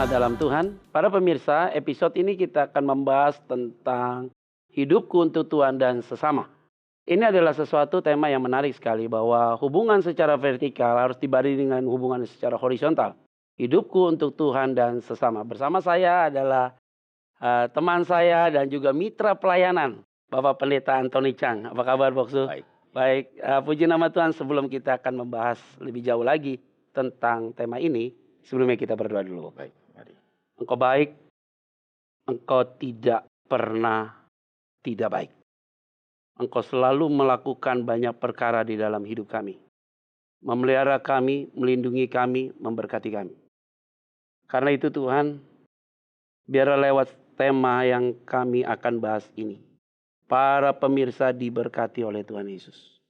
anak dalam Tuhan, para pemirsa, episode ini kita akan membahas tentang hidupku untuk Tuhan dan sesama. Ini adalah sesuatu tema yang menarik sekali bahwa hubungan secara vertikal harus dibanding dengan hubungan secara horizontal. Hidupku untuk Tuhan dan sesama. Bersama saya adalah teman saya dan juga mitra pelayanan, Bapak Pendeta Anthony Chang. Apa kabar, Boksu? Baik, puji nama Tuhan. Sebelum kita akan membahas lebih jauh lagi tentang tema ini, sebelumnya kita berdoa dulu. Baik, mari. Engkau baik, Engkau tidak pernah tidak baik. Engkau selalu melakukan banyak perkara di dalam hidup kami. Memelihara kami, melindungi kami, memberkati kami. Karena itu Tuhan, biarlah lewat tema yang kami akan bahas ini, para pemirsa diberkati oleh Tuhan Yesus.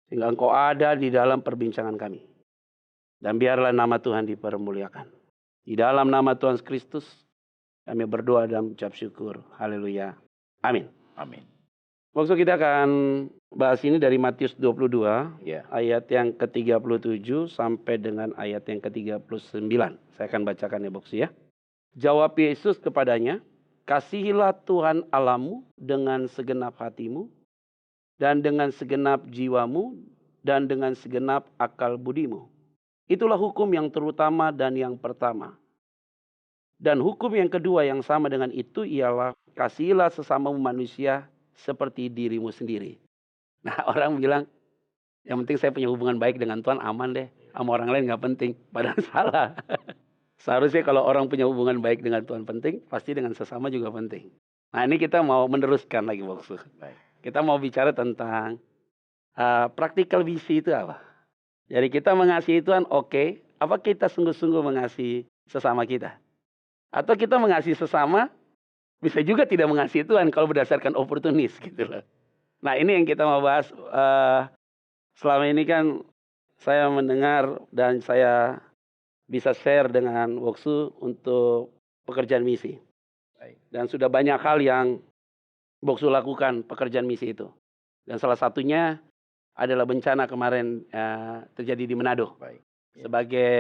Sehingga Engkau ada di dalam perbincangan kami. Dan biarlah nama Tuhan dipermuliakan. Di dalam nama Tuhan Kristus, kami berdoa dan mengucap syukur. Haleluya. Amin. Amin. Maksud kita akan bahas ini dari Matius 22, Ya. ayat yang ke-37 sampai dengan ayat yang ke-39. Saya akan bacakan ya, Boksi ya. Jawab Yesus kepadanya, kasihilah Tuhan Allahmu dengan segenap hatimu, dan dengan segenap jiwamu, dan dengan segenap akal budimu. Itulah hukum yang terutama dan yang pertama. Dan hukum yang kedua yang sama dengan itu ialah kasihilah sesamamu manusia seperti dirimu sendiri. Nah, orang bilang, yang penting saya punya hubungan baik dengan Tuhan, aman deh. Sama orang lain gak penting. Padahal salah. Seharusnya kalau orang punya hubungan baik dengan Tuhan penting, pasti dengan sesama juga penting. Nah, ini kita mau meneruskan lagi, Boksu. Kita mau bicara tentang practical visi itu apa? Jadi kita mengasihi Tuhan, oke. Apa kita sungguh-sungguh mengasihi sesama kita? Atau kita mengasihi sesama, bisa juga tidak mengasihi Tuhan kalau berdasarkan oportunis gitu loh. Nah, ini yang kita mau bahas. Selama ini kan saya mendengar dan saya bisa share dengan Boksu untuk pekerjaan misi. Dan sudah banyak hal yang Boksu lakukan pekerjaan misi itu. Dan salah satunya adalah bencana kemarin terjadi di Manado. Baik. Ya. Sebagai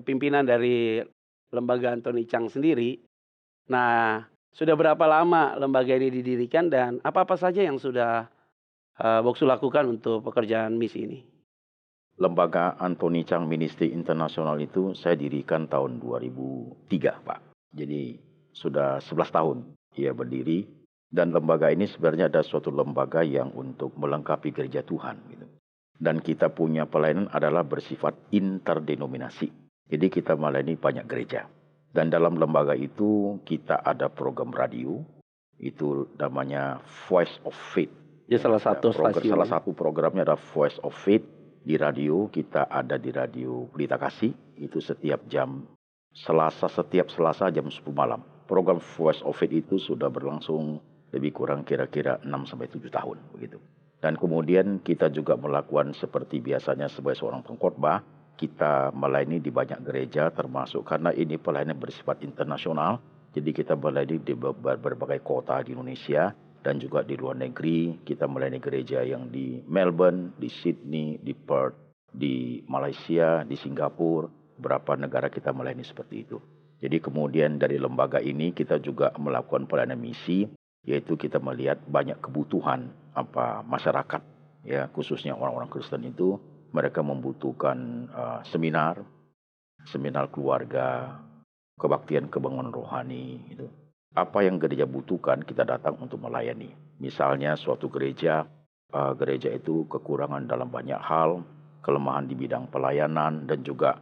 pimpinan dari lembaga Anthony Chang sendiri. Nah, sudah berapa lama lembaga ini didirikan dan apa-apa saja yang sudah Boksu lakukan untuk pekerjaan misi ini? Lembaga Anthony Chang Ministry Internasional itu saya dirikan tahun 2003, Pak. Jadi sudah 11 tahun ia berdiri. Dan lembaga ini sebenarnya ada suatu lembaga yang untuk melengkapi gereja Tuhan. Gitu. Dan kita punya pelayanan adalah bersifat interdenominasi. Jadi kita melayani banyak gereja. Dan dalam lembaga itu kita ada program radio. Itu namanya Voice of Faith. Ya, salah satu stasiun. Salah satu programnya adalah Voice of Faith. Di radio kita ada di radio Pelita Kasih. Itu setiap Selasa jam 10 malam. Program Voice of Faith itu sudah berlangsung lebih kurang kira-kira 6-7 tahun begitu. Dan kemudian kita juga melakukan seperti biasanya sebagai seorang pengkhotbah, kita melayani di banyak gereja termasuk karena ini pelayanan bersifat internasional. Jadi kita melayani di berbagai kota di Indonesia dan juga di luar negeri. Kita melayani gereja yang di Melbourne, di Sydney, di Perth, di Malaysia, di Singapura, beberapa negara kita melayani seperti itu. Jadi kemudian dari lembaga ini kita juga melakukan pelayanan misi, yaitu kita melihat banyak kebutuhan masyarakat, ya khususnya orang-orang Kristen itu mereka membutuhkan seminar keluarga, kebaktian kebangunan rohani. Gitu. Apa yang gereja butuhkan kita datang untuk melayani. Misalnya suatu gereja itu kekurangan dalam banyak hal, kelemahan di bidang pelayanan dan juga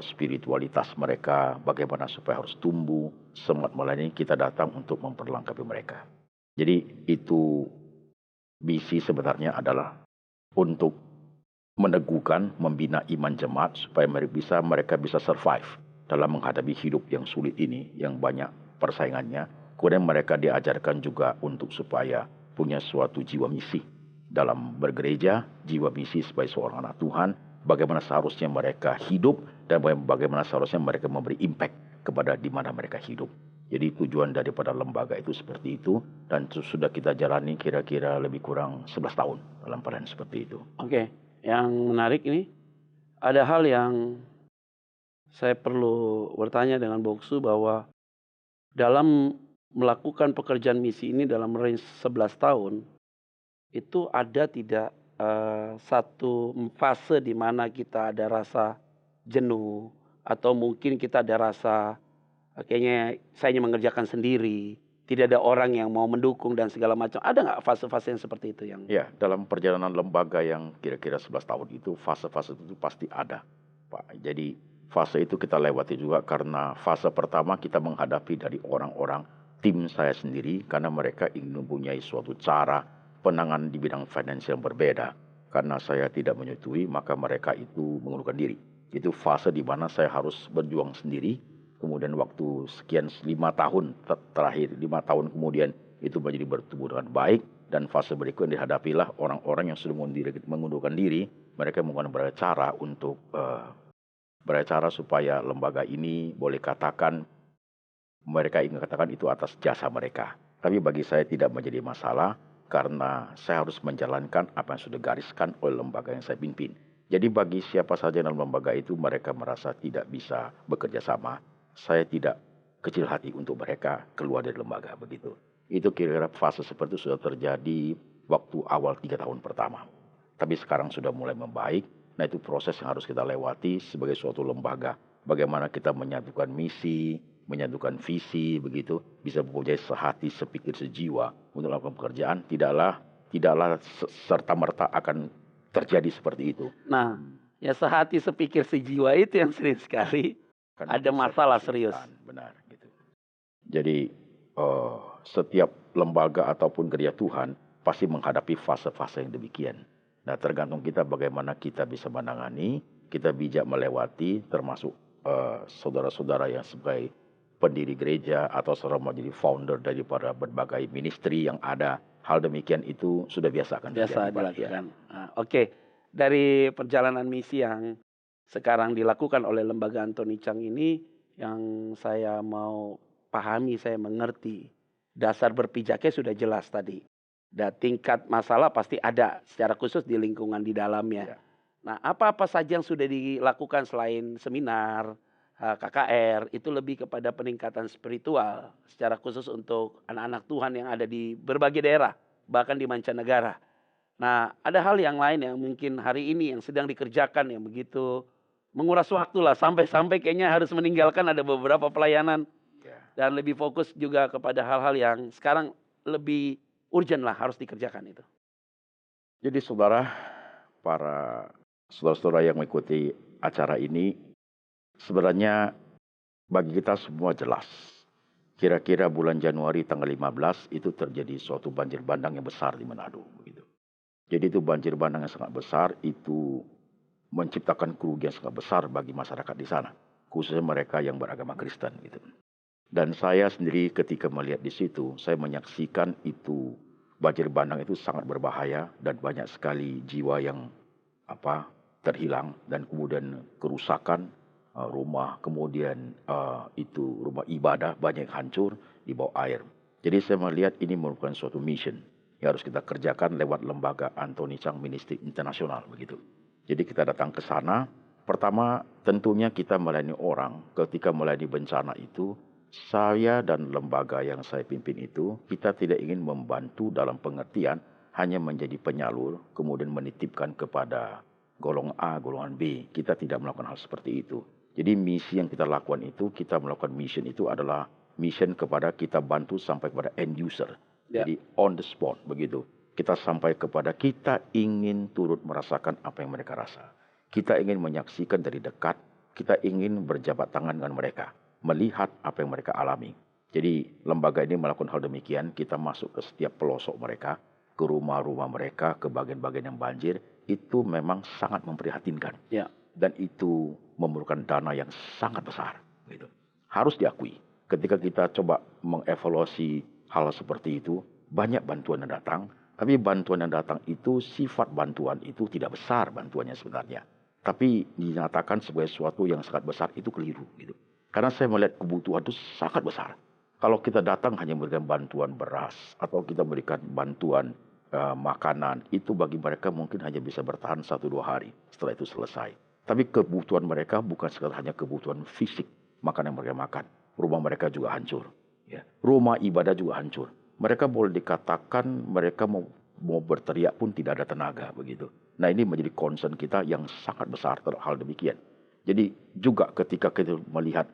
spiritualitas mereka, bagaimana supaya harus tumbuh, semangat melayani, kita datang untuk memperlengkapi mereka. Jadi itu misi sebenarnya adalah untuk meneguhkan, membina iman jemaat supaya mereka bisa survive dalam menghadapi hidup yang sulit ini, yang banyak persaingannya. Kemudian mereka diajarkan juga untuk supaya punya suatu jiwa misi dalam bergereja, jiwa misi sebagai seorang anak Tuhan, bagaimana seharusnya mereka hidup dan bagaimana seharusnya mereka memberi impact kepada di mana mereka hidup. Jadi tujuan daripada lembaga itu seperti itu dan sudah kita jalani kira-kira lebih kurang 11 tahun dalam pelayanan seperti itu. Oke, yang menarik ini ada hal yang Saya perlu bertanya dengan Boksu bahwa dalam melakukan pekerjaan misi ini dalam range 11 tahun, itu ada tidak, satu fase di mana kita ada rasa jenuh atau mungkin kita ada rasa, kayaknya saya ingin mengerjakan sendiri, tidak ada orang yang mau mendukung dan segala macam. Ada nggak fase-fase yang seperti itu yang Ya, dalam perjalanan lembaga yang kira-kira 11 tahun itu, fase-fase itu pasti ada, Pak. Jadi, fase itu kita lewati juga karena fase pertama kita menghadapi dari orang-orang tim saya sendiri karena mereka ingin mempunyai suatu cara penanganan di bidang finansial yang berbeda. Karena saya tidak menyetujui, maka mereka itu mengundurkan diri. Itu fase di mana saya harus berjuang sendiri. Kemudian waktu sekian 5 tahun terakhir, 5 tahun kemudian itu menjadi bertumbuh dengan baik. Dan fase berikutnya dihadapilah orang-orang yang sudah mengundurkan diri. Mereka menggunakan berbagai cara untuk bercara supaya lembaga ini boleh katakan, mereka ingin katakan itu atas jasa mereka. Tapi bagi saya tidak menjadi masalah karena saya harus menjalankan apa yang sudah gariskan oleh lembaga yang saya pimpin. Jadi bagi siapa saja dalam lembaga itu mereka merasa tidak bisa bekerja sama, saya tidak kecil hati untuk mereka keluar dari lembaga begitu. Itu kira-kira fase seperti itu sudah terjadi waktu awal 3 tahun pertama. Tapi sekarang sudah mulai membaik. Nah itu proses yang harus kita lewati sebagai suatu lembaga. Bagaimana kita menyatukan misi, menyatukan visi begitu. Bisa mempunyai sehati, sepikir, sejiwa untuk melakukan pekerjaan. Tidaklah serta-merta akan terjadi seperti itu. nah, ya sehati sepikir sejiwa itu yang sering sekali Karena ada bisa masalah serius. kesulitan, benar gitu. Jadi setiap lembaga ataupun gereja Tuhan pasti menghadapi fase-fase yang demikian. Nah, tergantung kita bagaimana kita bisa menangani, kita bijak melewati, termasuk saudara-saudara yang sebagai pendiri gereja atau saudara menjadi founder daripada berbagai ministry yang ada. Hal demikian itu sudah biasa akan terjadi, Biasa Pak, ya. dilakukan. Oke, dari perjalanan misi yang sekarang dilakukan oleh lembaga Antoni Chang ini, yang saya mau pahami, saya mengerti, dasar berpijaknya sudah jelas tadi. Dan tingkat masalah pasti ada, secara khusus di lingkungan di dalamnya. Ya. Nah, apa-apa saja yang sudah dilakukan selain seminar, KKR, itu lebih kepada peningkatan spiritual, secara khusus untuk anak-anak Tuhan yang ada di berbagai daerah, bahkan di mancanegara. Nah, ada hal yang lain yang mungkin hari ini yang sedang dikerjakan yang begitu menguras waktu lah, sampai-sampai kayaknya harus meninggalkan ada beberapa pelayanan Ya. dan lebih fokus juga kepada hal-hal yang sekarang lebih urgent lah harus dikerjakan itu. Jadi para saudara-saudara yang mengikuti acara ini, sebenarnya bagi kita semua jelas. Kira-kira bulan Januari tanggal 15 itu terjadi suatu banjir bandang yang besar di Manado. Begitu. Jadi itu banjir bandang yang sangat besar, itu menciptakan kerugian sangat besar bagi masyarakat di sana. Khususnya mereka yang beragama Kristen. Gitu. Dan saya sendiri ketika melihat di situ, saya menyaksikan itu banjir bandang itu sangat berbahaya dan banyak sekali jiwa yang terhilang dan kemudian kerusakan rumah, kemudian itu rumah ibadah banyak yang hancur di bawah air. Jadi saya melihat ini merupakan suatu mission yang harus kita kerjakan lewat lembaga Antoni Chang Ministry Internasional begitu. Jadi kita datang ke sana. Pertama tentunya kita melayani orang. Ketika melayani bencana itu, saya dan lembaga yang saya pimpin itu, kita tidak ingin membantu dalam pengertian hanya menjadi penyalur, kemudian menitipkan kepada golongan A, golongan B. Kita tidak melakukan hal seperti itu. Jadi misi yang kita lakukan itu, kita melakukan mission itu adalah mission kepada kita bantu sampai kepada end user. Ya. Jadi on the spot begitu. Kita sampai kepada kita ingin turut merasakan apa yang mereka rasa. Kita ingin menyaksikan dari dekat, kita ingin berjabat tangan dengan mereka, melihat apa yang mereka alami. Jadi lembaga ini melakukan hal demikian, kita masuk ke setiap pelosok mereka, ke rumah-rumah mereka, ke bagian-bagian yang banjir, itu memang sangat memprihatinkan. Ya. Dan itu memerlukan dana yang sangat besar. Gitu. Harus diakui, ketika kita coba mengevaluasi hal seperti itu, banyak bantuan yang datang, tapi bantuan yang datang itu, sifat bantuan itu tidak besar bantuannya sebenarnya. Tapi dinyatakan sebagai sesuatu yang sangat besar, itu keliru. Gitu. Karena saya melihat kebutuhan itu sangat besar. Kalau kita datang hanya memberikan bantuan beras, atau kita memberikan bantuan makanan, itu bagi mereka mungkin hanya bisa bertahan 1-2 hari. Setelah itu selesai. Tapi kebutuhan mereka bukan sekadar hanya kebutuhan fisik, makanan yang mereka makan. Rumah mereka juga hancur. Ya. Rumah ibadah juga hancur. Mereka boleh dikatakan mereka mau berteriak pun tidak ada tenaga begitu. Nah, ini menjadi concern kita yang sangat besar terhadap hal demikian. Jadi juga ketika kita melihat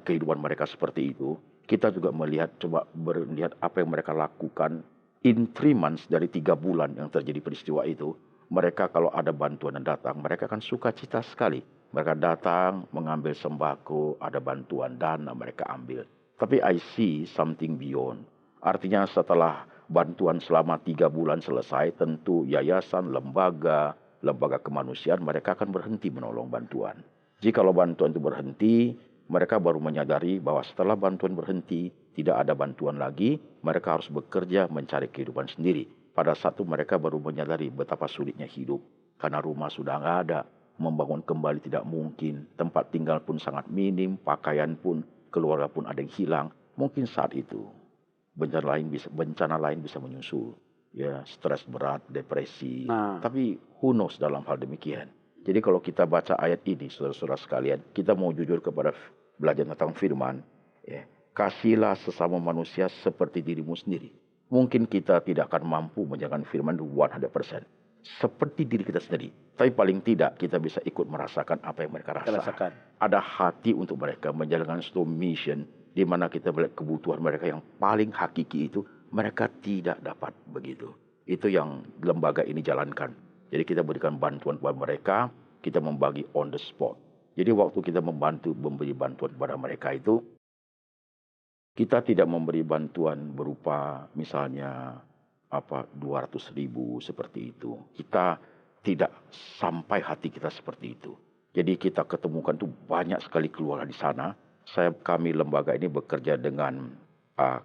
kehidupan mereka seperti itu, kita juga coba melihat apa yang mereka lakukan in 3 months dari 3 bulan yang terjadi peristiwa itu. Mereka kalau ada bantuan yang datang, mereka akan sukacita sekali. Mereka datang mengambil sembako, ada bantuan dana mereka ambil. Tapi I see something beyond. Artinya setelah bantuan selama 3 bulan selesai, tentu yayasan, lembaga kemanusiaan mereka akan berhenti menolong bantuan. Jikalau bantuan itu berhenti, mereka baru menyadari bahwa setelah bantuan berhenti, tidak ada bantuan lagi, mereka harus bekerja mencari kehidupan sendiri. Pada saat itu mereka baru menyadari betapa sulitnya hidup. Karena rumah sudah nggak ada, membangun kembali tidak mungkin, tempat tinggal pun sangat minim, pakaian pun, keluarga pun ada yang hilang. Mungkin saat itu bencana lain bisa menyusul, ya, stres berat, depresi. Tapi who knows dalam hal demikian. Jadi kalau kita baca ayat ini, saudara-saudara sekalian, kita mau jujur kepada belajar tentang firman, ya, kasihlah sesama manusia seperti dirimu sendiri. Mungkin kita tidak akan mampu menjalankan firman 100%. Seperti diri kita sendiri. Tapi paling tidak kita bisa ikut merasakan apa yang mereka rasakan. Ada hati untuk mereka menjalankan suatu mission di mana kita melihat kebutuhan mereka yang paling hakiki itu mereka tidak dapat begitu. Itu yang lembaga ini jalankan. Jadi kita berikan bantuan kepada mereka, kita membagi on the spot. Jadi waktu kita memberi bantuan kepada mereka itu, kita tidak memberi bantuan berupa misalnya 200.000 seperti itu. Kita tidak sampai hati kita seperti itu. Jadi kita ketemukan tuh banyak sekali keluarga di sana. Kami lembaga ini bekerja dengan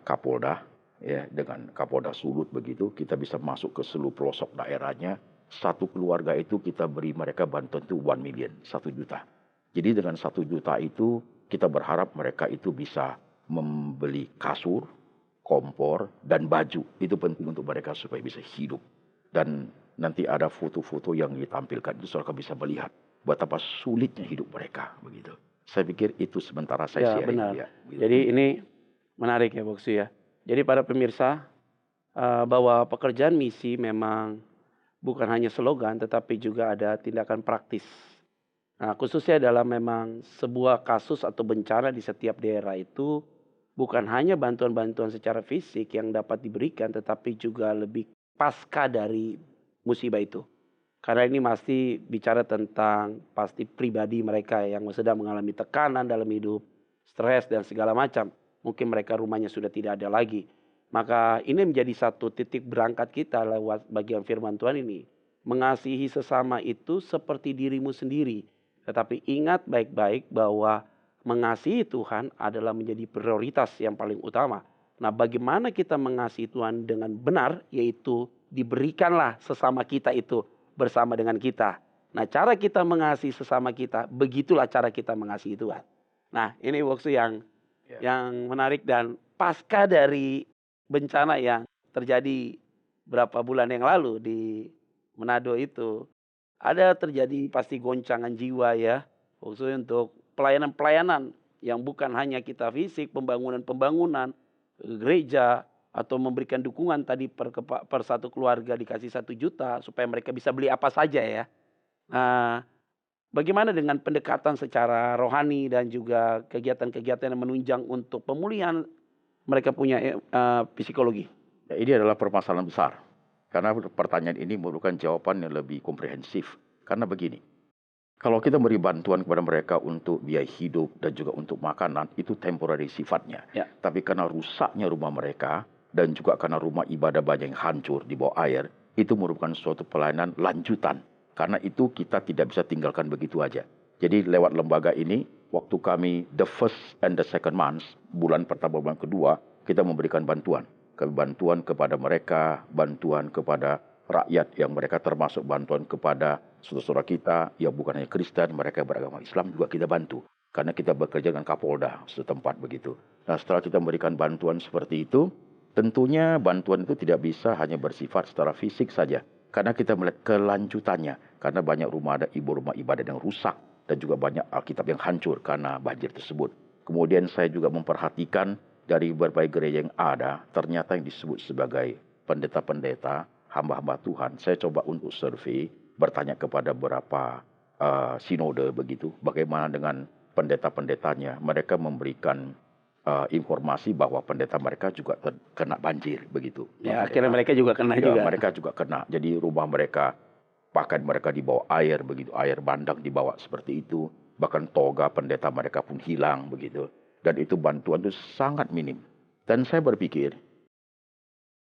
Kapolda, ya, dengan Kapolda Sulut begitu. Kita bisa masuk ke seluruh pelosok daerahnya. Satu keluarga itu kita beri mereka bantuan itu 1 million, 1 juta. Jadi dengan 1 juta itu kita berharap mereka itu bisa membeli kasur, kompor, dan baju. Itu penting untuk mereka supaya bisa hidup. Dan nanti ada foto-foto yang ditampilkan itu saudara bisa melihat betapa sulitnya hidup mereka begitu. Saya pikir itu sementara saya sharing. Benar. Ya, gitu. Jadi ini menarik ya Boksu ya. Jadi para pemirsa, bahwa pekerjaan misi memang bukan hanya slogan tetapi juga ada tindakan praktis. Nah, khususnya dalam memang sebuah kasus atau bencana di setiap daerah itu bukan hanya bantuan-bantuan secara fisik yang dapat diberikan tetapi juga lebih pasca dari musibah itu. Karena ini masih bicara tentang pasti pribadi mereka yang sedang mengalami tekanan dalam hidup, stres dan segala macam. Mungkin mereka rumahnya sudah tidak ada lagi. Maka ini menjadi satu titik berangkat kita lewat bagian firman Tuhan ini. Mengasihi sesama itu seperti dirimu sendiri. Tetapi ingat baik-baik bahwa mengasihi Tuhan adalah menjadi prioritas yang paling utama. Nah, bagaimana kita mengasihi Tuhan dengan benar, yaitu diberikanlah sesama kita itu bersama dengan kita. Nah, cara kita mengasihi sesama kita, begitulah cara kita mengasihi Tuhan. Nah, ini waktu yang menarik dan pasca dari bencana yang terjadi berapa bulan yang lalu di Manado itu, ada terjadi pasti goncangan jiwa ya, khususnya untuk pelayanan-pelayanan yang bukan hanya kita fisik, pembangunan gereja, atau memberikan dukungan tadi per satu keluarga dikasih 1 juta supaya mereka bisa beli apa saja ya. Nah, bagaimana dengan pendekatan secara rohani dan juga kegiatan-kegiatan yang menunjang untuk pemulihan mereka punya psikologi? Ya, ini adalah permasalahan besar. Karena pertanyaan ini memerlukan jawaban yang lebih komprehensif. Karena begini, kalau kita beri bantuan kepada mereka untuk biaya hidup dan juga untuk makanan, itu temporary sifatnya. Ya. Tapi karena rusaknya rumah mereka, dan juga karena rumah ibadah banyak yang hancur di bawah air, itu merupakan suatu pelayanan lanjutan. Karena itu kita tidak bisa tinggalkan begitu aja. Jadi lewat lembaga ini, waktu kami the first and the second month, bulan pertama, bulan kedua, kita memberikan bantuan. Bantuan kepada mereka, bantuan kepada rakyat yang mereka termasuk bantuan kepada saudara-saudara kita yang bukan hanya Kristen, mereka beragama Islam juga kita bantu. Karena kita bekerja dengan Kapolda setempat begitu. Nah, setelah kita memberikan bantuan seperti itu, tentunya bantuan itu tidak bisa hanya bersifat secara fisik saja. Karena kita melihat kelanjutannya. karena banyak rumah ibadah yang rusak dan juga banyak Alkitab yang hancur karena banjir tersebut. Kemudian saya juga memperhatikan dari berbagai gereja yang ada, ternyata yang disebut sebagai pendeta-pendeta, hamba-hamba Tuhan. Saya coba untuk survei, bertanya kepada beberapa sinode begitu, bagaimana dengan pendeta-pendetanya. Mereka memberikan informasi bahwa pendeta mereka juga terkena banjir begitu. Ya, akhirnya mereka juga kena juga. Mereka juga kena. Jadi rumah mereka, pakaian mereka dibawa air begitu, air bandang dibawa seperti itu. Bahkan toga pendeta mereka pun hilang begitu. Dan itu bantuan itu sangat minim. Dan saya berpikir,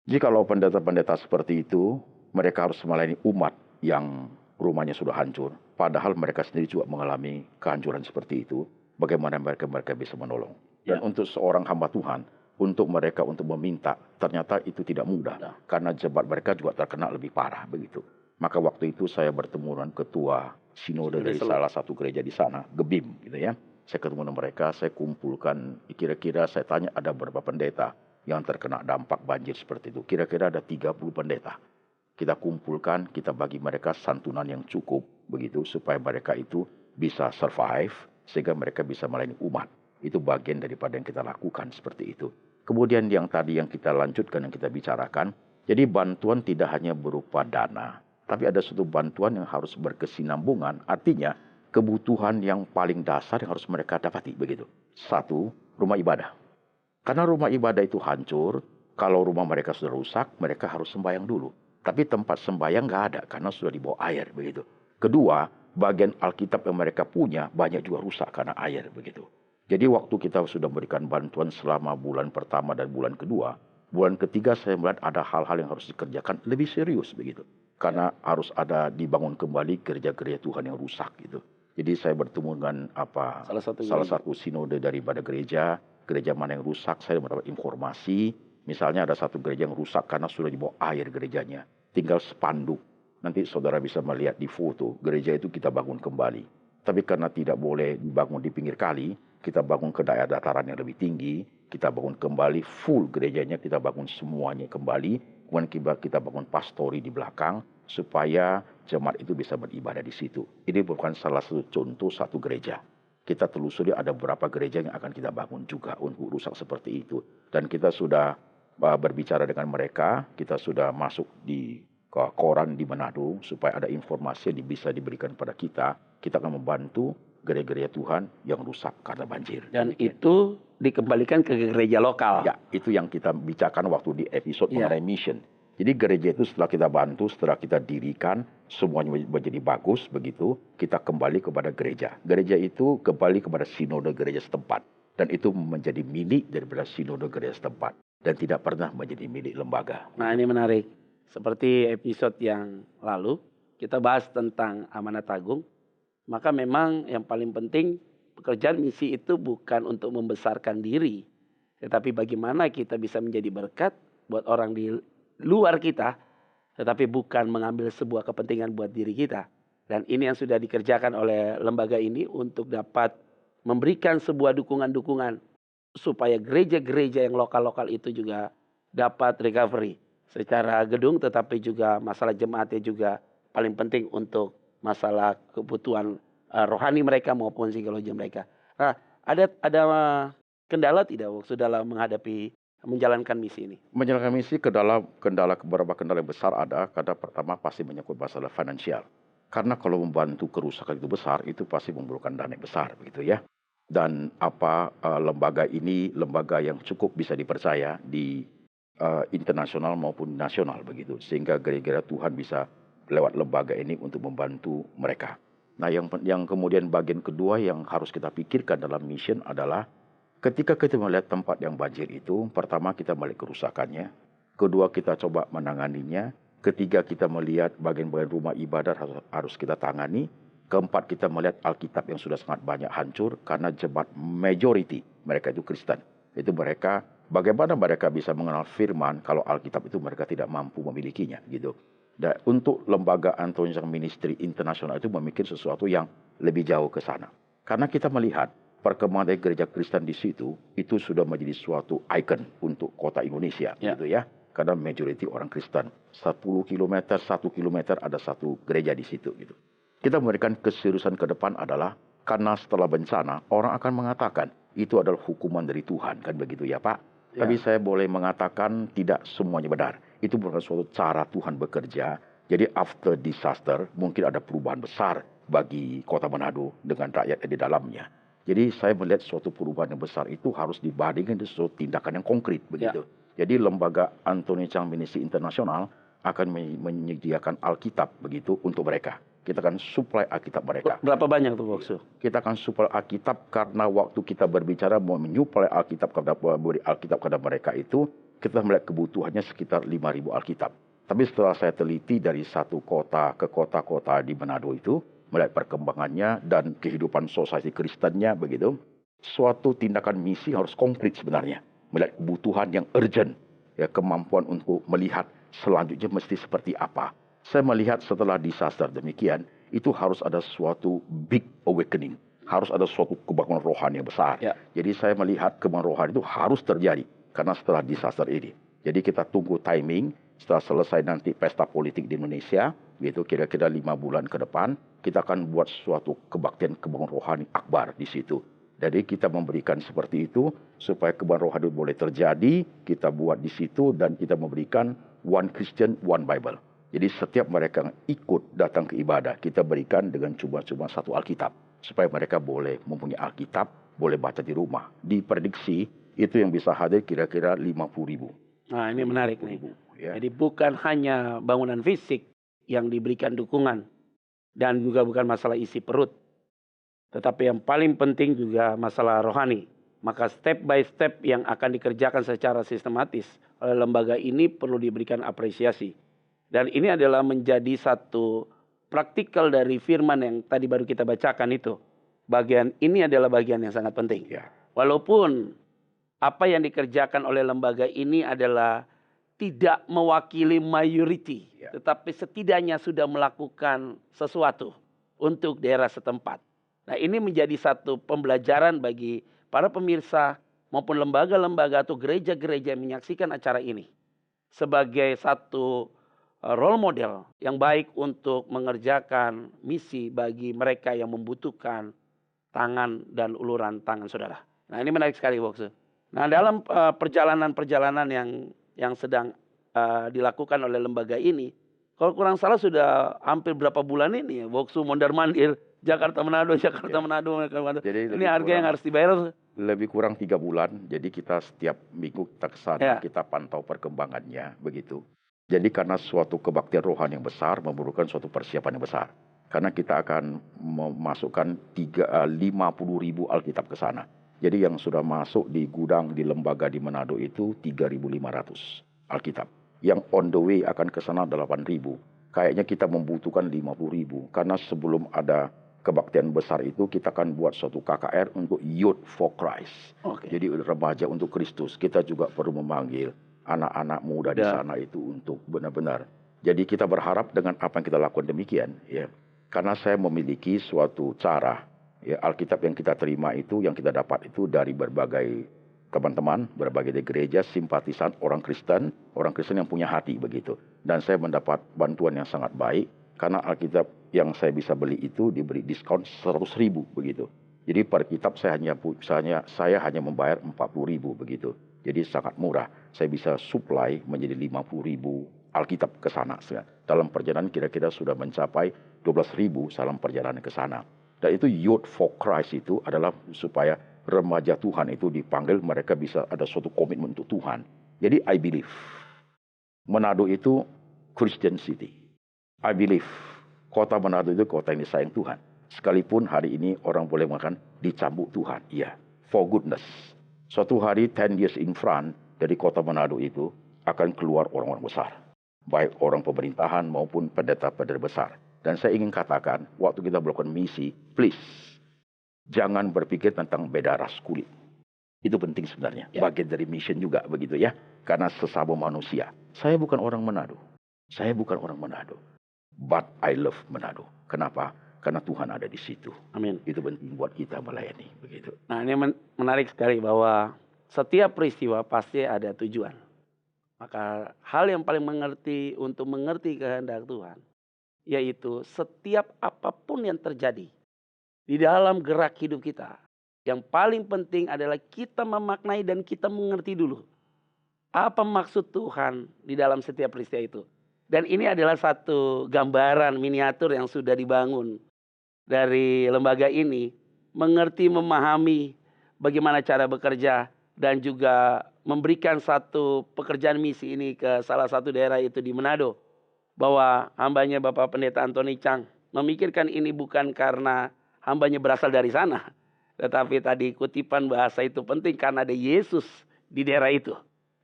jikalau pendeta-pendeta seperti itu, mereka harus melayani umat yang rumahnya sudah hancur. Padahal mereka sendiri juga mengalami kehancuran seperti itu. Bagaimana mereka bisa menolong. Dan untuk seorang hamba Tuhan, untuk mereka untuk meminta, ternyata itu tidak mudah. Karena jemaat mereka juga terkena lebih parah begitu. Maka waktu itu saya bertemu dengan ketua sinode dari salah satu gereja di sana, Gebim gitu ya. Saya ketemu dengan mereka, saya kumpulkan, kira-kira saya tanya ada berapa pendeta yang terkena dampak banjir seperti itu. Kira-kira ada 30 pendeta. Kita kumpulkan, kita bagi mereka santunan yang cukup begitu supaya mereka itu bisa survive sehingga mereka bisa melayani umat. Itu bagian daripada yang kita lakukan seperti itu. Kemudian yang tadi yang kita lanjutkan, yang kita bicarakan, jadi bantuan tidak hanya berupa dana, tapi ada suatu bantuan yang harus berkesinambungan. Artinya kebutuhan yang paling dasar yang harus mereka dapati begitu. Satu, rumah ibadah. Karena rumah ibadah itu hancur, kalau rumah mereka sudah rusak, mereka harus sembahyang dulu. Tapi tempat sembahyang nggak ada karena sudah dibawa air begitu. Kedua, bagian Alkitab yang mereka punya banyak juga rusak karena air begitu. Jadi waktu kita sudah memberikan bantuan selama bulan pertama dan bulan kedua, bulan ketiga saya melihat ada hal-hal yang harus dikerjakan lebih serius begitu. Karena harus ada dibangun kembali gereja-gereja Tuhan yang rusak gitu. Jadi saya bertemu dengan salah satu sinode daripada gereja mana yang rusak, saya mendapat informasi. Misalnya ada satu gereja yang rusak karena sudah dibawa air gerejanya. Tinggal spanduk. Nanti saudara bisa melihat di foto, gereja itu kita bangun kembali. Tapi karena tidak boleh dibangun di pinggir kali, kita bangun ke daerah dataran yang lebih tinggi, kita bangun kembali full gerejanya, kita bangun semuanya kembali, kemudian kita bangun pastori di belakang, supaya jemaat itu bisa beribadah di situ. Ini bukan salah satu contoh satu gereja. Kita telusuri ada beberapa gereja yang akan kita bangun juga untuk rusak seperti itu. Dan kita sudah berbicara dengan mereka, kita sudah masuk di koran di Manado, supaya ada informasi yang bisa diberikan pada kita. Kita akan membantu gereja-gereja Tuhan yang rusak karena banjir. Dan itu dikembalikan ke gereja lokal. Ya, itu yang kita bicarakan waktu di episode mengenai mission. Jadi gereja itu setelah kita bantu, setelah kita dirikan, semuanya menjadi bagus begitu, kita kembali kepada gereja. Gereja itu kembali kepada sinode gereja setempat. Dan itu menjadi milik daripada sinode gereja setempat. Dan tidak pernah menjadi milik lembaga. Nah, ini menarik. Seperti episode yang lalu, kita bahas tentang amanat agung. Maka memang yang paling penting pekerjaan misi itu bukan untuk membesarkan diri. Tetapi bagaimana kita bisa menjadi berkat buat orang di luar kita. Tetapi bukan mengambil sebuah kepentingan buat diri kita. Dan ini yang sudah dikerjakan oleh lembaga ini untuk dapat memberikan sebuah dukungan-dukungan. Supaya gereja-gereja yang lokal-lokal itu juga dapat recovery. Secara gedung tetapi juga masalah jemaatnya juga paling penting untuk masalah kebutuhan rohani mereka maupun psikologi mereka. Nah, ada kendala tidak waktu dalam menjalankan misi ini? Menjalankan misi beberapa kendala yang besar ada. Karena pertama pasti menyangkut masalah finansial. Karena kalau membantu kerusakan itu besar, itu pasti memerlukan dana yang besar begitu ya. Dan lembaga ini lembaga yang cukup bisa dipercaya di internasional maupun nasional begitu. Sehingga gereja Tuhan bisa lewat lembaga ini untuk membantu mereka. Nah, yang kemudian bagian kedua yang harus kita pikirkan dalam mission adalah ketika kita melihat tempat yang banjir itu, pertama kita melihat kerusakannya, kedua kita coba menanganinya, ketiga kita melihat bagian-bagian rumah ibadah harus kita tangani, keempat kita melihat Alkitab yang sudah sangat banyak hancur karena jemaat majority mereka itu Kristen. Itu mereka, bagaimana mereka bisa mengenal firman kalau Alkitab itu mereka tidak mampu memilikinya gitu. Dan untuk lembaga Antonian Ministry Internasional itu memikir sesuatu yang lebih jauh ke sana. Karena kita melihat perkembangan dari gereja Kristen di situ, itu sudah menjadi suatu ikon untuk kota Indonesia. Gitu ya. Karena majority orang Kristen. 10 kilometer, 1 kilometer ada satu gereja di situ gitu. Kita memberikan keseriusan ke depan adalah karena setelah bencana orang akan mengatakan itu adalah hukuman dari Tuhan, kan begitu ya Pak? Ya. Tapi saya boleh mengatakan tidak semuanya benar. Itu bukan suatu cara Tuhan bekerja. Jadi after disaster mungkin ada perubahan besar bagi kota Manado dengan rakyat di dalamnya. Jadi saya melihat suatu perubahan yang besar itu harus dibandingkan dengan suatu tindakan yang konkret begitu. Jadi lembaga Anthony Chang Ministry Internasional akan menyediakan Alkitab begitu untuk mereka. Kita akan supply Alkitab mereka. Berapa banyak tuh Boksu? Kita akan supply Alkitab karena waktu kita berbicara mau menyuplai Alkitab kepada mereka itu, kita melihat kebutuhannya sekitar 5.000 Alkitab. Tapi setelah saya teliti dari satu kota ke kota-kota di Manado itu, melihat perkembangannya dan kehidupan society Kristennya begitu, suatu tindakan misi harus konkret sebenarnya. Melihat kebutuhan yang urgent, ya, kemampuan untuk melihat selanjutnya mesti seperti apa. Saya melihat setelah disaster demikian, itu harus ada suatu big awakening. Harus ada suatu kebangunan rohani yang besar. Ya. Jadi saya melihat kebangunan rohani itu harus terjadi. Karena setelah disaster ini. Jadi kita tunggu timing. Setelah selesai nanti pesta politik di Indonesia. Gitu kira-kira 5 bulan ke depan. Kita akan buat suatu kebaktian kebangunan rohani akbar di situ. Jadi kita memberikan seperti itu. Supaya kebangunan rohani boleh terjadi. Kita buat di situ. Dan kita memberikan one Christian, one Bible. Jadi setiap mereka yang ikut datang ke ibadah, kita berikan dengan cuma-cuma satu Alkitab. Supaya mereka boleh mempunyai Alkitab, boleh baca di rumah. Diprediksi itu yang bisa hadir kira-kira 50.000. Nah ini menarik nih. Ya. Jadi bukan hanya bangunan fisik yang diberikan dukungan. Dan juga bukan masalah isi perut. Tetapi yang paling penting juga masalah rohani. Maka step by step yang akan dikerjakan secara sistematis oleh lembaga ini perlu diberikan apresiasi. Dan ini adalah menjadi satu praktikal dari firman yang tadi baru kita bacakan itu. Bagian ini adalah bagian yang sangat penting. Ya. Walaupun apa yang dikerjakan oleh lembaga ini adalah tidak mewakili mayoriti. Ya. Tetapi setidaknya sudah melakukan sesuatu untuk daerah setempat. Nah ini menjadi satu pembelajaran bagi para pemirsa maupun lembaga-lembaga atau gereja-gereja yang menyaksikan acara ini. Sebagai satu role model yang baik untuk mengerjakan misi bagi mereka yang membutuhkan tangan dan uluran tangan saudara. Nah ini menarik sekali Boksu. Nah dalam perjalanan-perjalanan yang sedang dilakukan oleh lembaga ini, kalau kurang salah sudah hampir berapa bulan ini ya Boksu mondar-mandir Jakarta Manado. Jadi ini harga yang harus dibayar. Lebih kurang 3 bulan. Jadi kita setiap minggu kita kesana, kita pantau perkembangannya begitu. Jadi karena suatu kebaktian rohani yang besar memerlukan suatu persiapan yang besar. Karena kita akan memasukkan 50.000 Alkitab ke sana. Jadi yang sudah masuk di gudang di lembaga di Manado itu 3.500 Alkitab. Yang on the way akan ke sana 8.000. Kayaknya kita membutuhkan 50.000. Karena sebelum ada kebaktian besar itu kita akan buat suatu KKR untuk Youth for Christ. Jadi remaja untuk Kristus. Kita juga perlu memanggil anak-anak muda di sana itu untuk benar-benar. Jadi kita berharap dengan apa yang kita lakukan demikian, ya. Karena saya memiliki suatu cara, ya, Alkitab yang kita terima itu, yang kita dapat itu dari berbagai teman-teman, berbagai gereja, simpatisan, orang Kristen yang punya hati begitu. Dan saya mendapat bantuan yang sangat baik karena Alkitab yang saya bisa beli itu diberi diskon 100.000 begitu. Jadi per kitab saya hanya membayar 40.000 begitu. Jadi sangat murah. Saya bisa supply menjadi 50.000 Alkitab ke sana. Dalam perjalanan kira-kira sudah mencapai 12.000 dalam perjalanan ke sana. Dan itu Youth for Christ itu adalah supaya remaja Tuhan itu dipanggil, mereka bisa ada suatu komitmen untuk Tuhan. Jadi I believe Manado itu Christian city. I believe kota Manado itu kota yang disayang Tuhan. Sekalipun hari ini orang boleh mengatakan dicambuk Tuhan. Iya, for goodness. Suatu hari 10 years in front dari kota Manado itu akan keluar orang-orang besar. Baik orang pemerintahan maupun pendeta-pendeta besar. Dan saya ingin katakan, waktu kita melakukan misi, please, jangan berpikir tentang beda ras kulit. Itu penting sebenarnya. Bagian dari mission juga begitu ya. Karena sesama manusia. Saya bukan orang Manado. But I love Manado. Kenapa? Karena Tuhan ada di situ. Amin. Itu penting buat kita melayani begitu. Nah ini menarik sekali bahwa setiap peristiwa pasti ada tujuan. Maka hal yang paling mengerti untuk mengerti kehendak Tuhan, yaitu setiap apapun yang terjadi di dalam gerak hidup kita, yang paling penting adalah kita memaknai dan kita mengerti dulu apa maksud Tuhan di dalam setiap peristiwa itu. Dan ini adalah satu gambaran miniatur yang sudah dibangun dari lembaga ini, mengerti, memahami bagaimana cara bekerja, dan juga memberikan satu pekerjaan misi ini ke salah satu daerah itu di Manado. Bahwa hambanya Bapak Pendeta Anthony Chang memikirkan ini bukan karena hambanya berasal dari sana. Tetapi tadi kutipan bahasa itu penting karena ada Yesus di daerah itu.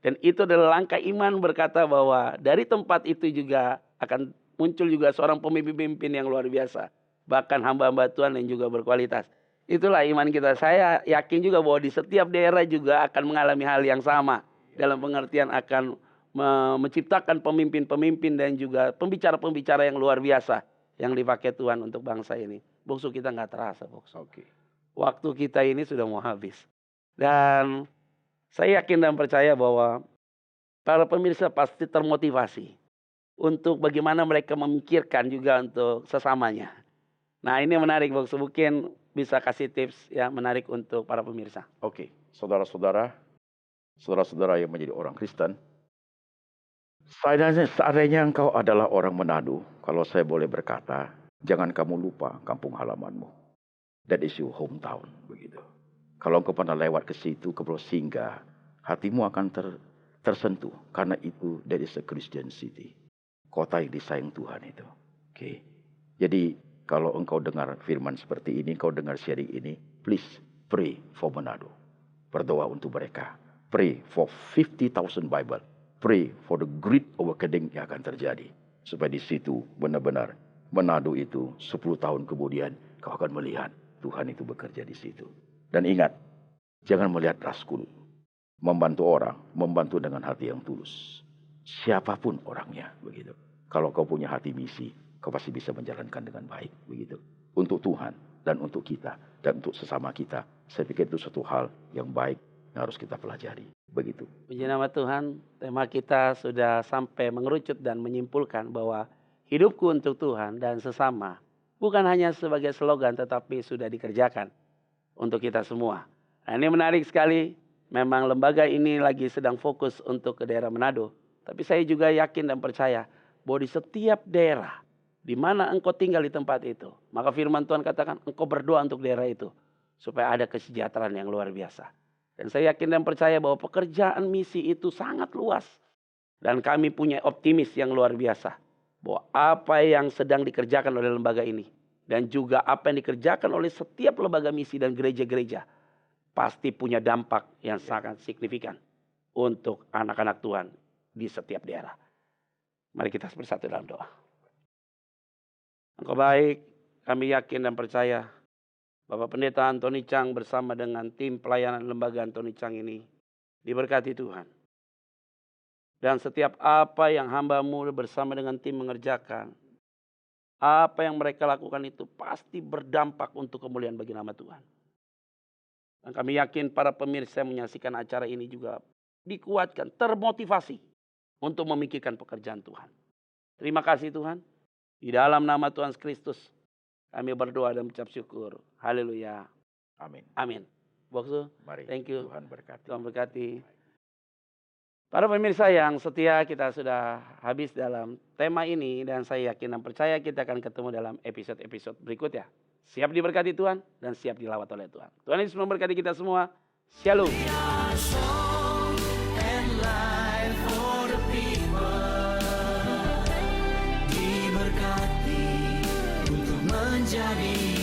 Dan itu adalah langkah iman berkata bahwa dari tempat itu juga akan muncul juga seorang pemimpin-pemimpin yang luar biasa. Bahkan hamba-hamba Tuhan yang juga berkualitas. Itulah iman kita. Saya yakin juga bahwa di setiap daerah juga akan mengalami hal yang sama. Dalam pengertian akan menciptakan pemimpin-pemimpin dan juga pembicara-pembicara yang luar biasa. Yang dipakai Tuhan untuk bangsa ini. Bungsu kita nggak terasa, bungsu. Waktu kita ini sudah mau habis. Dan saya yakin dan percaya bahwa para pemirsa pasti termotivasi. Untuk bagaimana mereka memikirkan juga untuk sesamanya. Nah ini menarik, bungsu. Mungkin bisa kasih tips ya menarik untuk para pemirsa. Oke, saudara-saudara yang menjadi orang Kristen, seandainya engkau adalah orang Manado, kalau saya boleh berkata, jangan kamu lupa kampung halamanmu. That is your hometown, begitu. Kalau engkau pernah lewat ke situ, ke Pulau Singa, hatimu akan tersentuh karena itu that is a Christian city, kota yang disayang Tuhan itu. Oke, jadi kalau engkau dengar firman seperti ini, engkau dengar sharing ini, please pray for Manado. Berdoa untuk mereka. Pray for 50,000 Bible. Pray for the great awakening yang akan terjadi. Supaya di situ benar-benar Manado itu 10 tahun kemudian kau akan melihat Tuhan itu bekerja di situ. Dan ingat, jangan melihat raskul. Membantu orang, membantu dengan hati yang tulus. Siapapun orangnya, begitu. Kalau kau punya hati misi, kau pasti bisa menjalankan dengan baik, begitu. Untuk Tuhan dan untuk kita dan untuk sesama kita. Saya pikir itu suatu hal yang baik yang harus kita pelajari, begitu. Puji nama Tuhan, tema kita sudah sampai mengerucut dan menyimpulkan bahwa hidupku untuk Tuhan dan sesama bukan hanya sebagai slogan tetapi sudah dikerjakan untuk kita semua. Nah, ini menarik sekali. Memang lembaga ini lagi sedang fokus untuk ke daerah Manado. Tapi saya juga yakin dan percaya bahwa di setiap daerah di mana engkau tinggal di tempat itu, maka firman Tuhan katakan engkau berdoa untuk daerah itu supaya ada kesejahteraan yang luar biasa. Dan saya yakin dan percaya bahwa pekerjaan misi itu sangat luas. Dan kami punya optimis yang luar biasa bahwa apa yang sedang dikerjakan oleh lembaga ini dan juga apa yang dikerjakan oleh setiap lembaga misi dan gereja-gereja pasti punya dampak yang sangat signifikan untuk anak-anak Tuhan di setiap daerah. Mari kita bersatu dalam doa. Engkau baik, kami yakin dan percaya Bapak Pendeta Anthony Chang bersama dengan tim pelayanan lembaga Anthony Chang ini diberkati Tuhan. Dan setiap apa yang hamba-Mu bersama dengan tim mengerjakan, apa yang mereka lakukan itu pasti berdampak untuk kemuliaan bagi nama Tuhan. Dan kami yakin para pemirsa yang menyaksikan acara ini juga dikuatkan, termotivasi untuk memikirkan pekerjaan Tuhan. Terima kasih Tuhan. Di dalam nama Tuhan Kristus kami berdoa dan mengucap syukur. Haleluya. Amin. Amin. Boksu, Mari. thank you. Tuhan berkati. Tuhan berkati. Para pemirsa yang setia, kita sudah habis dalam tema ini. Dan saya yakin dan percaya kita akan ketemu dalam episode-episode berikutnya. Siap diberkati Tuhan dan siap dilawat oleh Tuhan. Tuhan Yesus memberkati kita semua. Shalom. Diberkati untuk menjadi